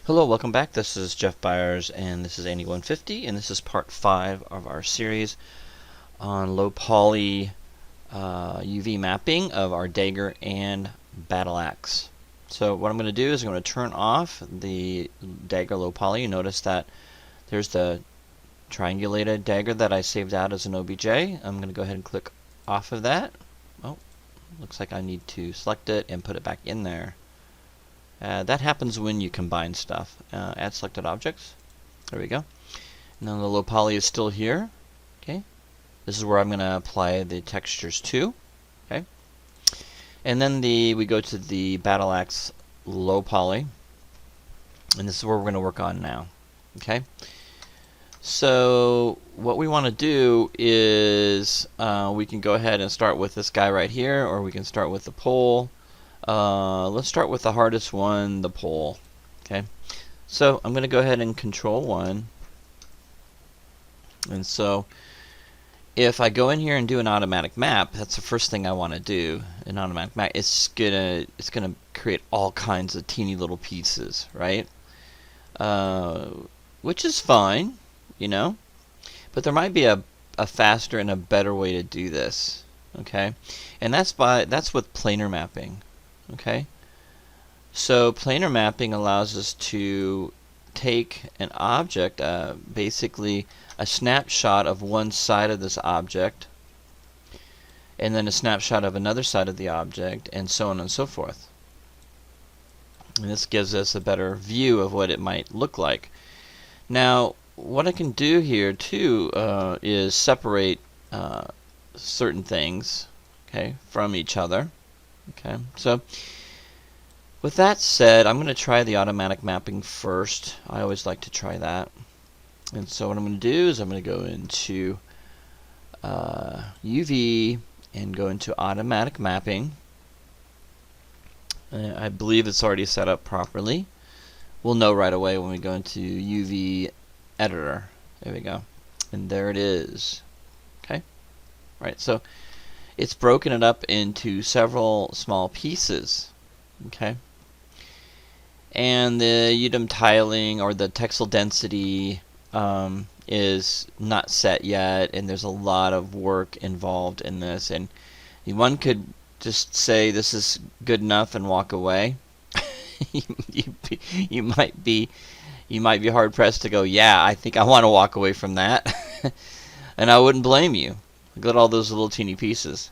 Hello, welcome back. This is Jeff Byers, and this is Andy 150, and this is part 5 of our series on low poly UV mapping of our Dagger and Battle Axe. So what I'm going to do is I'm going to turn off the Dagger low poly. You notice that there's the triangulated Dagger that I saved out as an OBJ. I'm going to go ahead and click off of that. Oh, looks like I need to select it and put it back in there. That happens when you combine stuff. Add selected objects. There we go. And then the low poly is still here. Okay. This is where I'm going to apply the textures to. Okay. And then we go to the Battle Axe low poly, and this is where we're going to work on now. Okay. So what we want to do is we can go ahead and start with this guy right here, or we can start with the pole. Let's start with the hardest one, the pole. Okay, so I'm going to go ahead and control 1. And so if I go in here and do an automatic map, that's the first thing I want to do. An automatic map, it's gonna create all kinds of teeny little pieces, right? Which is fine, you know, but there might be a faster and a better way to do this. Okay, and that's with planar mapping. Okay, so planar mapping allows us to take an object, basically a snapshot of one side of this object, and then a snapshot of another side of the object, and so on and so forth. And this gives us a better view of what it might look like. Now, what I can do here too is separate certain things, okay, from each other. Okay, so with that said, I'm going to try the automatic mapping first. I always like to try that. And so what I'm going to do is I'm going to go into UV and go into automatic mapping. I believe it's already set up properly. We'll know right away when we go into UV editor. There we go. And there it is. Okay. All right, so it's broken it up into several small pieces. Okay. And the UDIM tiling, or the texel density, is not set yet, and there's a lot of work involved in this. And one could just say this is good enough and walk away. you might be hard pressed to go, yeah, I think I want to walk away from that. And I wouldn't blame you. Look at all those little teeny pieces.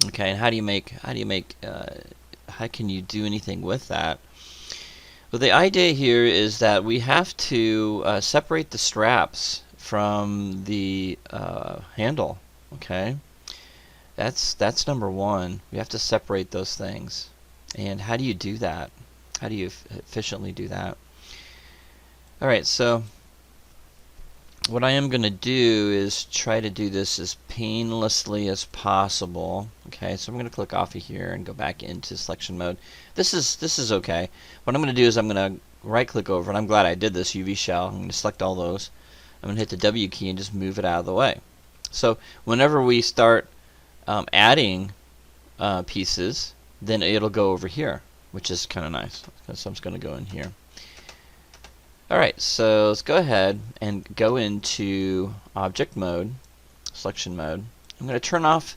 Okay, and how can you do anything with that? Well, the idea here is that we have to separate the straps from the handle. Okay, that's number one. We have to separate those things. And how do you do that? How do you efficiently do that? All right, so what I am going to do is try to do this as painlessly as possible. Okay, so I'm going to click off of here and go back into selection mode. This is okay. What I'm going to do is I'm going to right click over, and I'm glad I did this UV shell. I'm going to select all those. I'm going to hit the W key and just move it out of the way. So whenever we start adding pieces, then it'll go over here, which is kind of nice. So I'm just going to go in here. Alright, so let's go ahead and go into object mode, selection mode. I'm going to turn off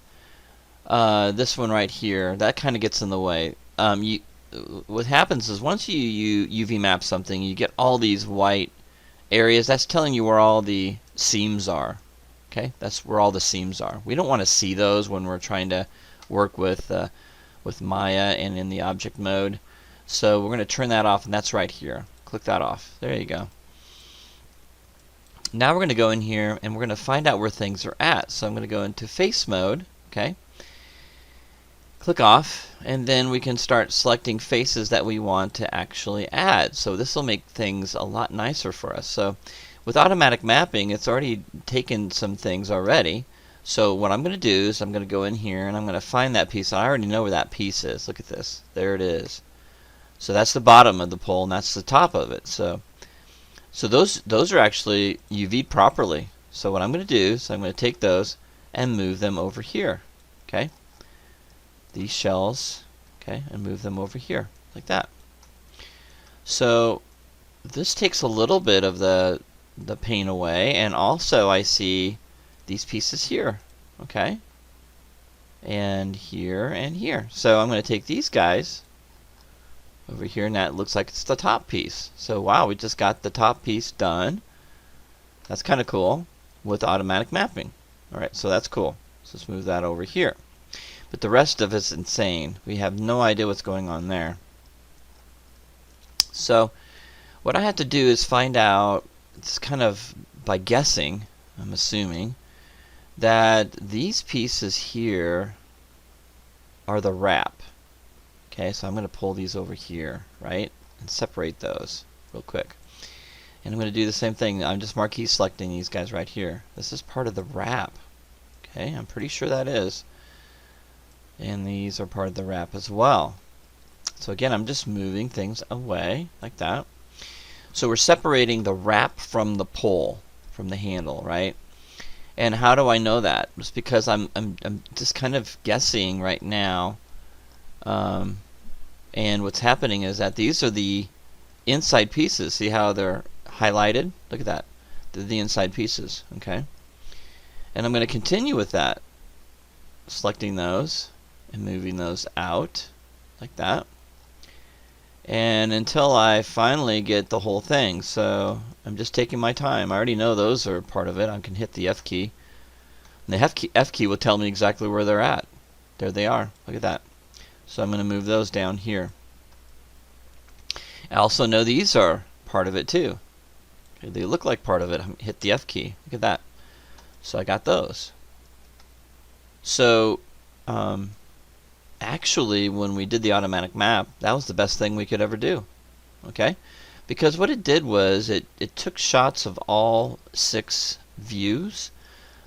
this one right here. That kind of gets in the way. What happens is once you UV map something, you get all these white areas. That's telling you where all the seams are. Okay, that's where all the seams are. We don't want to see those when we're trying to work with Maya and in the object mode. So we're going to turn that off, and that's right here. Click that off. There you go. Now we're going to go in here and we're going to find out where things are at. So I'm going to go into face mode. Okay. Click off, and then we can start selecting faces that we want to actually add. So this will make things a lot nicer for us. So with automatic mapping, it's already taken some things already. So what I'm going to do is I'm going to go in here and I'm going to find that piece. I already know where that piece is. Look at this. There it is. So that's the bottom of the pole, and that's the top of it. So those are actually UV'd properly. So what I'm going to do is I'm going to take those and move them over here. Okay, these shells. Okay, and move them over here like that. So this takes a little bit of the pain away, and also I see these pieces here, okay? And here. So I'm going to take these guys over here, and that looks like it's the top piece. So wow, we just got the top piece done. That's kind of cool with automatic mapping. Alright, so that's cool. So let's move that over here. But the rest of it's insane. We have no idea what's going on there. So what I have to do is find out, it's kind of by guessing, I'm assuming, that these pieces here are the wrap. Okay, so I'm going to pull these over here, right, and separate those real quick. And I'm going to do the same thing. I'm just marquee selecting these guys right here. This is part of the wrap. Okay, I'm pretty sure that is. And these are part of the wrap as well. So again, I'm just moving things away like that. So we're separating the wrap from the pull, from the handle, right? And how do I know that? It's because I'm just kind of guessing right now. And what's happening is that these are the inside pieces. See how they're highlighted? Look at that. They're the inside pieces, okay? And I'm going to continue with that, selecting those and moving those out like that. And until I finally get the whole thing. So I'm just taking my time. I already know those are part of it. I can hit the F key. And the F key will tell me exactly where they're at. There they are. Look at that. So I'm going to move those down here. I also know these are part of it too. Okay, they look like part of it. Hit the F key. Look at that. So I got those. So actually, when we did the automatic map, that was the best thing we could ever do. Okay? Because what it did was it took shots of all 6 views,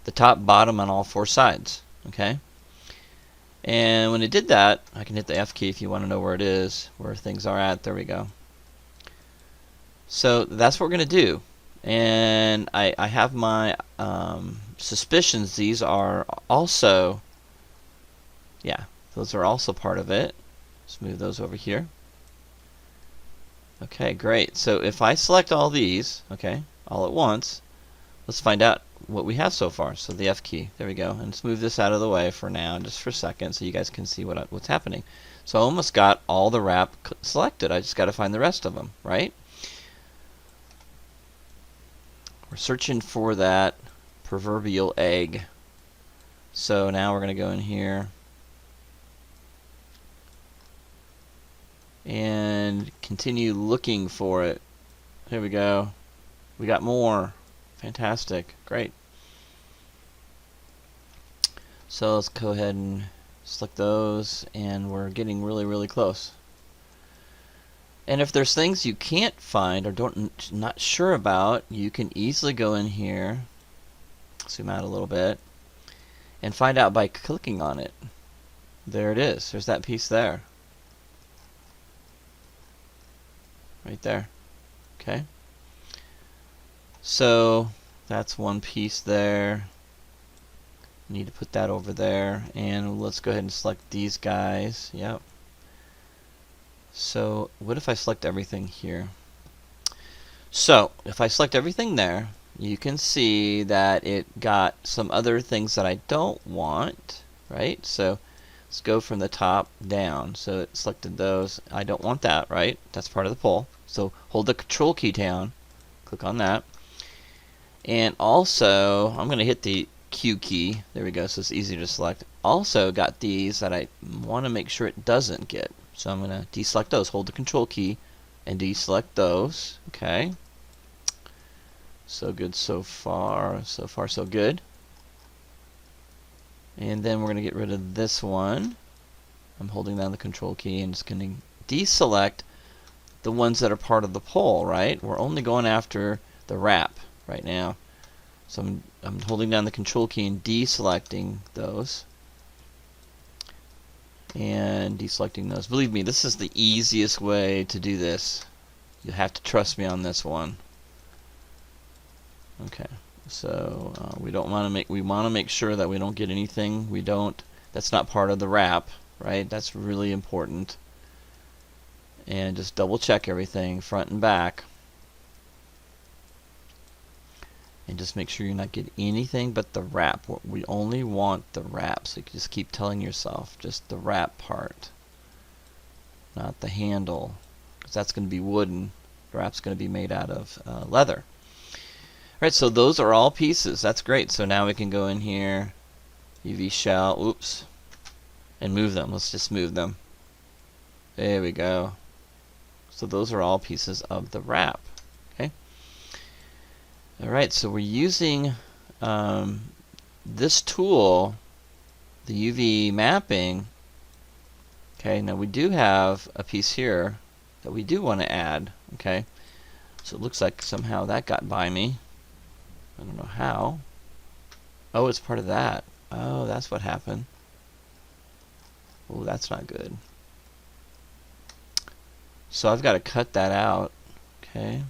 the top, bottom, and all 4 sides. Okay? And when it did that, I can hit the F key if you want to know where it is, where things are at. There we go. So that's what we're going to do. And I have my suspicions these are also, yeah, those are also part of it. Let's move those over here. Okay, great. So if I select all these, okay, all at once, let's find out what we have so far. So the F key, there we go. And let's move this out of the way for now, just for a second, so you guys can see what's happening. So I almost got all the wrap selected. I just got to find the rest of them, right? We're searching for that proverbial egg. So now we're going to go in here and continue looking for it. Here we go. We got more. Fantastic. Great. So let's go ahead and select those, and we're getting really, really close. And if there's things you can't find or not sure about, you can easily go in here, zoom out a little bit, and find out by clicking on it. There it is. There's that piece there. Right there. Okay. So that's one piece there. Need to put that over there, and let's go ahead and select these guys. Yep. So what if I select everything here? So if I select everything there, you can see that it got some other things that I don't want, right? So let's go from the top down. So it selected those. I don't want that, right? That's part of the pull. So hold the control key down, click on that, and also I'm going to hit the Q key. There we go. So it's easier to select. Also got these that I want to make sure it doesn't get. So I'm going to deselect those. Hold the control key and deselect those. Okay. So good so far. So far so good. And then we're going to get rid of this one. I'm holding down the control key and just going to deselect the ones that are part of the pull, right? We're only going after the wrap right now. So I'm holding down the control key and deselecting those. And deselecting those. Believe me, this is the easiest way to do this. You'll have to trust me on this one. Okay, so we want to make sure that we don't get anything that's not part of the wrap, right? That's really important. and just double check everything front and back, and just make sure you're not getting anything but the wrap. We only want the wrap, so you can just keep telling yourself just the wrap part, not the handle, because that's going to be wooden. The wrap's going to be made out of leather. Alright, so those are all pieces. That's great. So now we can go in here, UV shell, oops, and move them. Let's just move them. There we go. So those are all pieces of the wrap. Okay. Alright, so we're using this tool, the UV mapping. Okay, now we do have a piece here that we do want to add. Okay, so it looks like somehow that got by me. I don't know how. Oh, it's part of that. Oh, that's what happened. Oh, that's not good. So I've got to cut that out. Okay.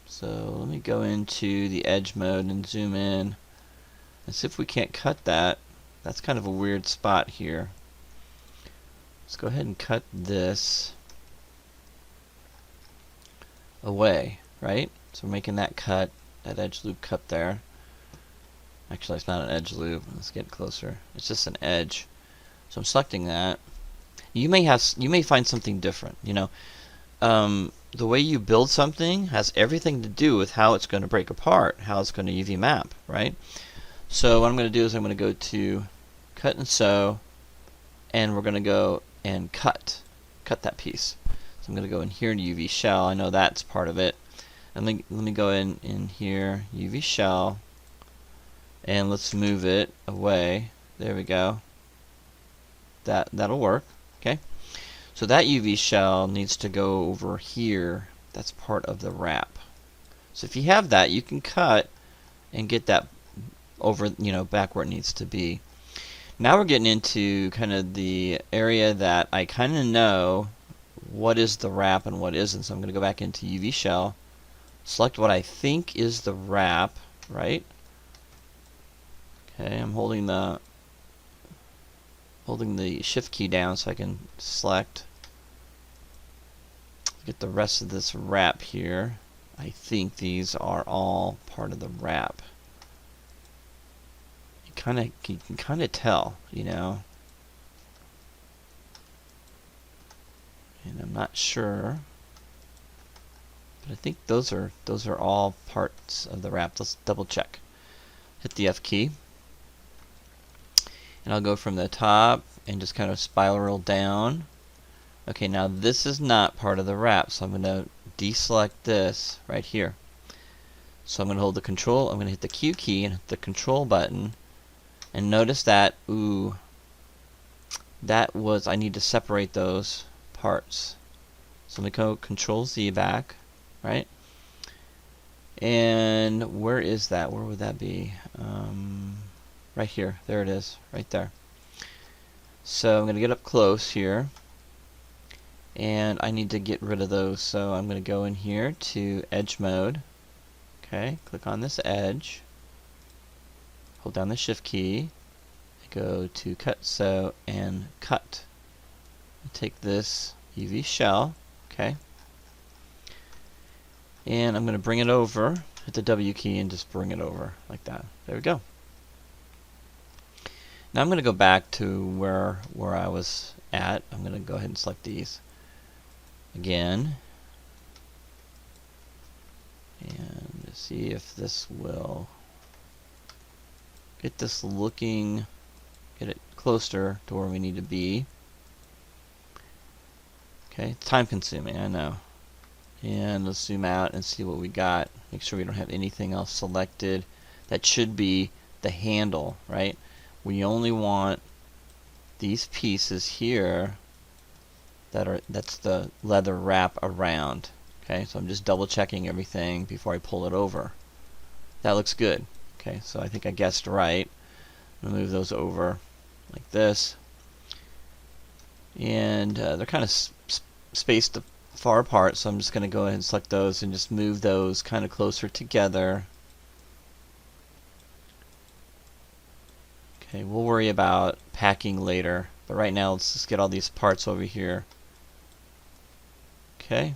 So let me go into the edge mode and zoom in and see if we can't cut that. That's kind of a weird spot here. Let's go ahead and cut this away, right? So we're making that cut, that edge loop cut there. Actually, it's not an edge loop. Let's get closer. It's just an edge. So I'm selecting that. You may find something different. You know, the way you build something has everything to do with how it's going to break apart, how it's going to UV map, right? So what I'm going to do is I'm going to go to cut and sew, and we're going to go and cut that piece. So I'm going to go in here to UV shell. I know that's part of it. And let me go in here, UV shell, and let's move it away. There we go. That'll work. Okay. So that UV shell needs to go over here. That's part of the wrap. So if you have that, you can cut and get that over, you know, back where it needs to be. Now we're getting into kind of the area that I kind of know what is the wrap and what isn't. So I'm going to go back into UV shell, select what I think is the wrap, right? Okay, I'm holding the shift key down so I can select. Get the rest of this wrap here. I think these are all part of the wrap. You can kind of tell, you know. And I'm not sure, but I think those are all parts of the wrap. Let's double check. Hit the F key, and I'll go from the top and just kind of spiral down. Okay, now this is not part of the wrap, so I'm going to deselect this right here. So I'm going to hold the control, I'm going to hit the Q key and hit the control button, and notice that, ooh, I need to separate those parts. So let me go control Z back, right? And where is that? Where would that be? Right here. There it is, right there. So I'm going to get up close here, and I need to get rid of those. So I'm going to go in here to edge mode. Okay, click on this edge, hold down the shift key, go to cut, sew, and cut. Take this UV shell, okay, and I'm going to bring it over, hit the W key and just bring it over like that. There we go. Now I'm going to go back to where I was at. I'm going to go ahead and select these again and see if this will get this looking, get it closer to where we need to be. Okay, it's time consuming, I know. And let's zoom out and see what we got. Make sure we don't have anything else selected. That should be the handle, right? We only want these pieces here that's the leather wrap around. Okay, so I'm just double checking everything before I pull it over. That looks good. Okay, so I think I guessed right. I'm gonna move those over like this, and they're kind of spaced far apart, so I'm just going to go ahead and select those and just move those kind of closer together. Okay, we'll worry about packing later, but right now let's just get all these parts over here. Okay.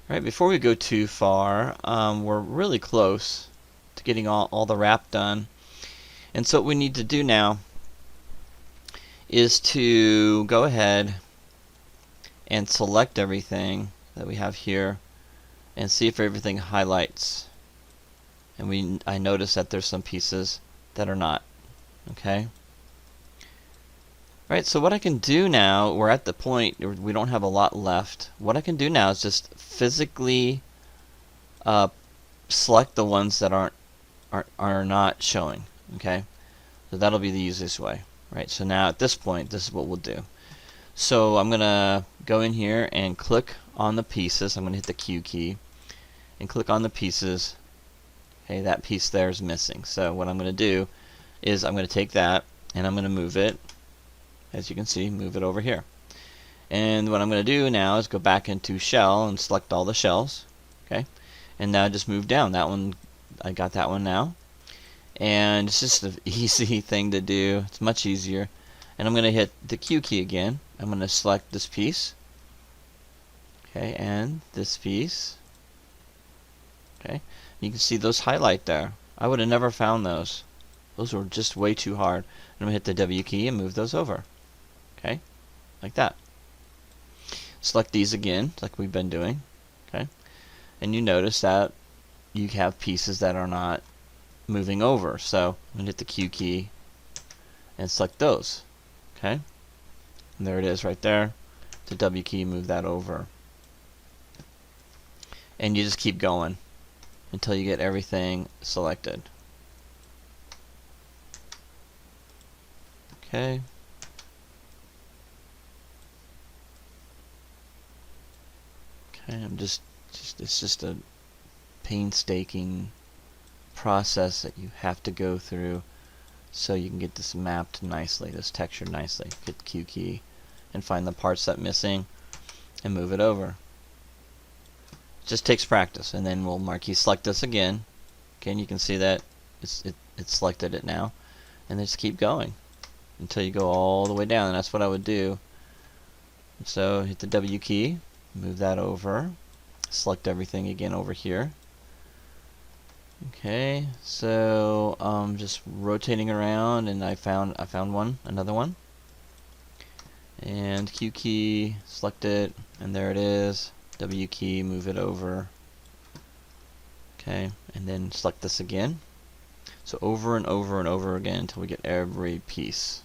Alright, before we go too far, we're really close to getting all the wrap done. And so what we need to do now is to go ahead and select everything that we have here and see if everything highlights. And I notice that there's some pieces that are not. Okay. Alright, so what I can do now, we're at the point where we don't have a lot left. What I can do now is just physically select the ones that are not showing. Okay, so that'll be the easiest way. Right, so now at this point, this is what we'll do. So I'm gonna go in here and click on the pieces. I'm gonna hit the Q key and click on the pieces. Okay, that piece there is missing. So what I'm gonna do is I'm gonna take that and I'm gonna move it. As you can see, move it over here. And what I'm going to do now is go back into shell and select all the shells. Okay, and now just move down. That one, I got that one now. And it's just an easy thing to do. It's much easier. And I'm going to hit the Q key again. I'm going to select this piece. Okay, and this piece. Okay, you can see those highlight there. I would have never found those. Those were just way too hard. I'm going to hit the W key and move those over. Okay, like that. Select these again, like we've been doing. Okay, and you notice that you have pieces that are not moving over. So I'm going to hit the Q key and select those. Okay, and there it is right there. The W key, move that over. And you just keep going until you get everything selected. Okay. Okay, it's just a painstaking process that you have to go through so you can get this mapped nicely, this textured nicely. Hit the Q key and find the parts that are missing and move it over. It just takes practice, and then we'll Marquee select this again. Okay, and you can see that it selected it now, and just keep going until you go all the way down, and that's what I would do. So hit the W key, move that over, select everything again over here. Okay, so just rotating around, and I found another one, and Q key, select it, and there it is. W key, move it over. Okay, and then select this again. So over and over and over again until we get every piece.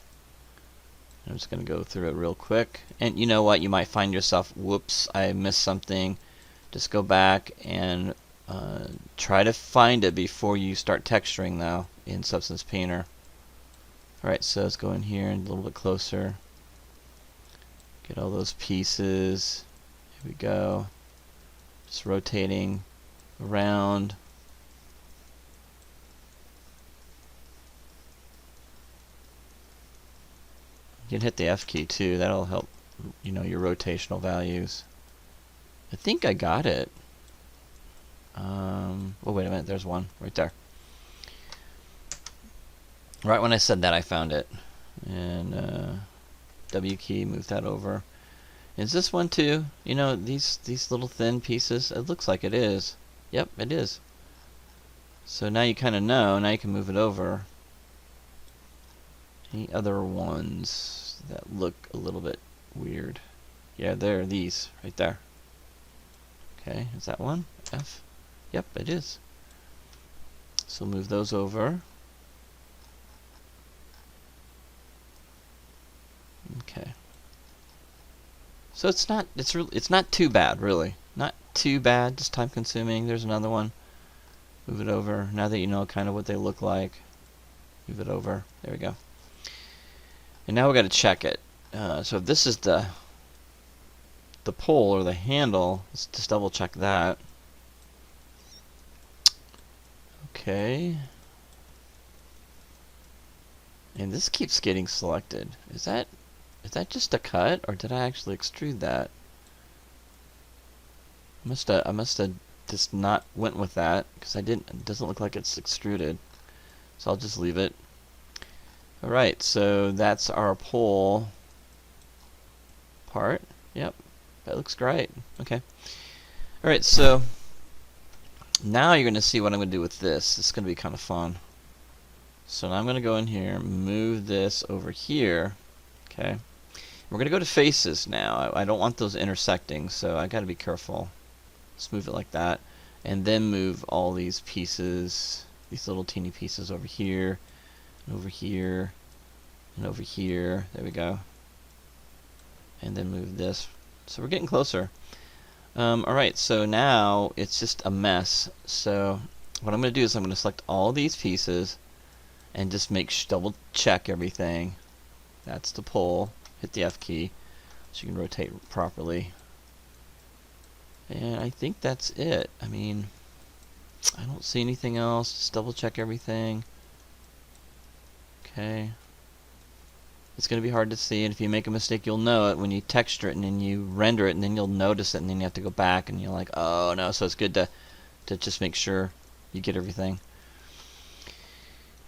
I'm just going to go through it real quick. And you know what? You might find yourself, whoops, I missed something. Just go back and try to find it before you start texturing though in Substance Painter. Alright, so let's go in here and a little bit closer. Get all those pieces. Here we go. Just rotating around. You can hit the F key too. That'll help, your rotational values. I think I got it. Oh, wait a minute. There's one right there. Right when I said that, I found it. And W key, move that over. Is this one too? These little thin pieces. It looks like it is. Yep, it is. So now you kind of know. Now you can move it over. Any other ones that look a little bit weird? Yeah, there are these right there. Okay, is that one? F? Yep, it is. So move those over. Okay. So it's not too bad, really. Not too bad, just time consuming. There's another one. Move it over. Now that you know kind of what they look like, move it over. There we go. And now we got to check it. So if this is the pole or the handle, let's just double check that. Okay. And this keeps getting selected. Is that just a cut, or did I actually extrude that? I must have just not went with that because I didn't. It doesn't look like it's extruded, so I'll just leave it. All right, so that's our pole part. Yep. That looks great. Okay. Alright, so now you're going to see what I'm going to do with this. It's going to be kind of fun. So now I'm going to go in here, move this over here. Okay. We're going to go to faces now. I don't want those intersecting, so I got to be careful. Let's move it like that. And then move all these pieces, these little teeny pieces over here, and over here, and over here. There we go. And then move this. So we're getting closer. Alright, so now it's just a mess. So what I'm going to do is I'm going to select all these pieces and just double check everything. That's the pull. Hit the F key so you can rotate properly. And I think that's it. I mean, I don't see anything else. Just double check everything. Okay. It's going to be hard to see, and if you make a mistake, you'll know it when you texture it and then you render it, and then you'll notice it, and then you have to go back, and you're like, oh no. So it's good to just make sure you get everything.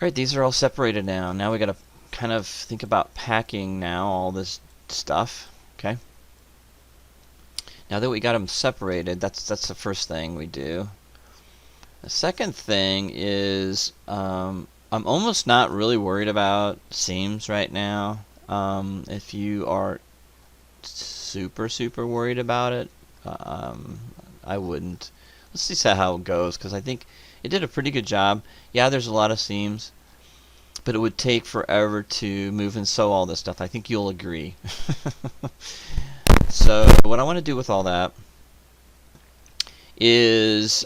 Alright, these are all separated now. Now we got to kind of think about packing now all this stuff. Okay. Now that we got them separated, that's the first thing we do. The second thing is I'm almost not really worried about seams right now. If you are super worried about it, I wouldn't. Let's see how it goes, because I think it did a pretty good job. Yeah, there's a lot of seams, but it would take forever to move and sew all this stuff. I think you'll agree. So what I want to do with all that is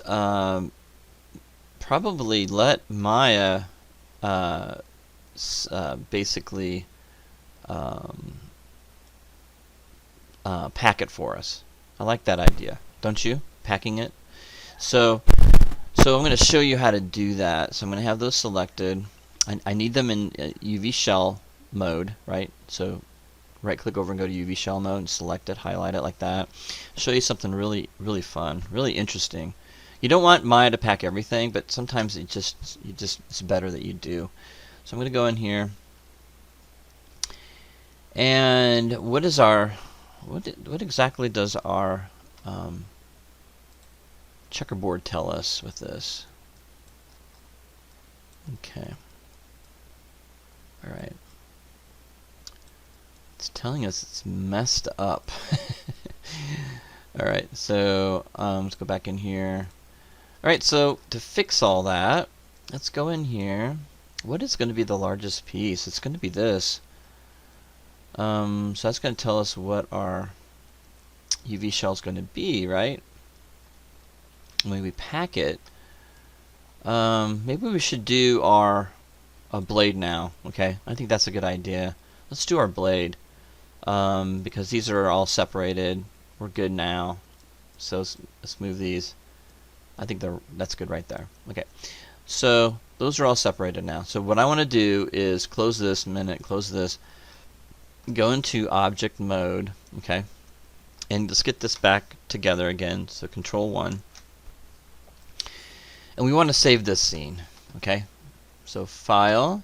probably let Maya basically pack it for us. I like that idea, don't you? Packing it. So I'm going to show you how to do that. So I'm going to have those selected. I need them in UV shell mode, right? So right click over and go to UV shell mode and select it, highlight it like that. Show you something really fun, really interesting. You don't want Maya to pack everything, but sometimes it's better that you do. So I'm going to go in here, and what exactly does our checkerboard tell us with this? Okay. All right. It's telling us it's messed up. Alright, so let's go back in here. Alright, so to fix all that, let's go in here. What is going to be the largest piece? It's going to be this. So that's going to tell us what our UV shell is going to be, right? When we pack it, maybe we should do our blade now. Okay, I think that's a good idea. Let's do our blade. Because these are all separated. We're good now. So let's move these. I think that's good right there. Okay. So those are all separated now. So what I want to do is close this close this, go into object mode, okay? And let's get this back together again. So Control 1. And we want to save this scene, okay? So File,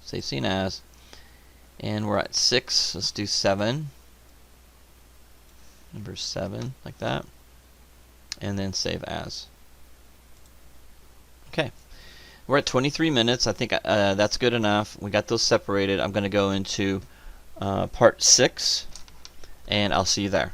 Save Scene As. And we're at 6. Let's do 7. Number 7, like that. And then save as. Okay. We're at 23 minutes. I think that's good enough. We got those separated. I'm going to go into part 6, and I'll see you there.